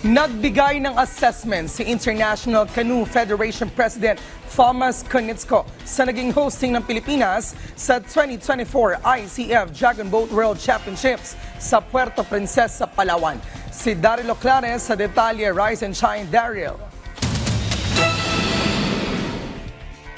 Nagbigay ng assessment si International Canoe Federation President Konietzko sa naging hosting ng Pilipinas sa 2024 ICF Dragon Boat World Championships sa Puerto Princesa, Palawan. Si Daryl Oclares sa detalye. Rise and Shine, Daryl.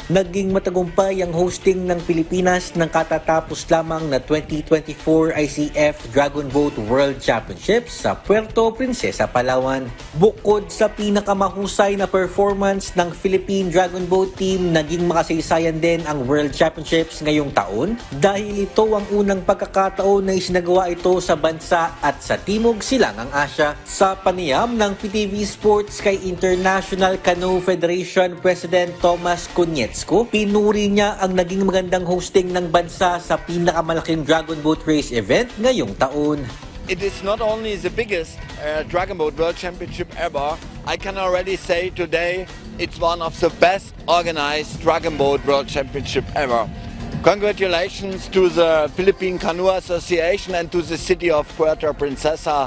Naging matagumpay ang hosting ng Pilipinas ng katatapos lamang na 2024 ICF Dragon Boat World Championships sa Puerto Princesa, Palawan. Bukod sa pinakamahusay na performance ng Philippine Dragon Boat Team, naging makasaysayan din ang World Championships ngayong taon dahil ito ang unang pagkakataon na isinagawa ito sa bansa at sa Timog Silangang Asya. Sa panayam ng PTV Sports kay International Canoe Federation President Konietzko, pinuri niya ang naging magandang hosting ng bansa sa pinakamalaking Dragon Boat Race event ngayong taon. It is not only the biggest Dragon Boat World Championship ever. I can already say today it's one of the best organized Dragon Boat World Championship ever. Congratulations to the Philippine Canoe Association and to the city of Puerto Princesa.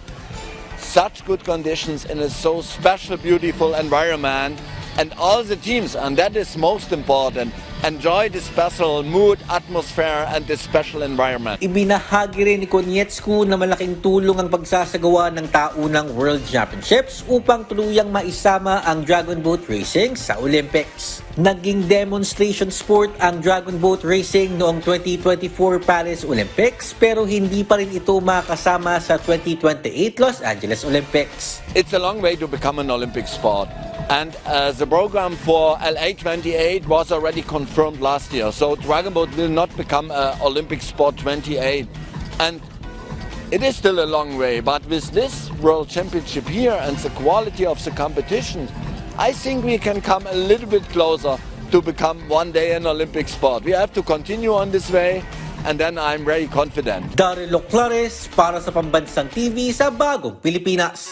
Such good conditions in a so special, beautiful environment. And all the teams, and that is most important, enjoy the special mood, atmosphere, and the special environment. Ibinahagi rin ni Konietzko na malaking tulong ang pagsasagawa ng taunang World Championships upang tuluyang maisama ang Dragon Boat Racing sa Olympics. Naging demonstration sport ang Dragon Boat Racing noong 2024 Paris Olympics pero hindi pa rin ito makasama sa 2028 Los Angeles Olympics. It's a long way to become an Olympic sport. And the program for LA 28 was already confirmed last year. So Dragon Boat will not become an Olympic sport 28. And it is still a long way. But with this World Championship here and the quality of the competition, I think we can come a little bit closer to become one day an Olympic sport. We have to continue on this way. And then I'm very confident. Daryl Oclares para sa Pambansang TV sa Bagong Pilipinas.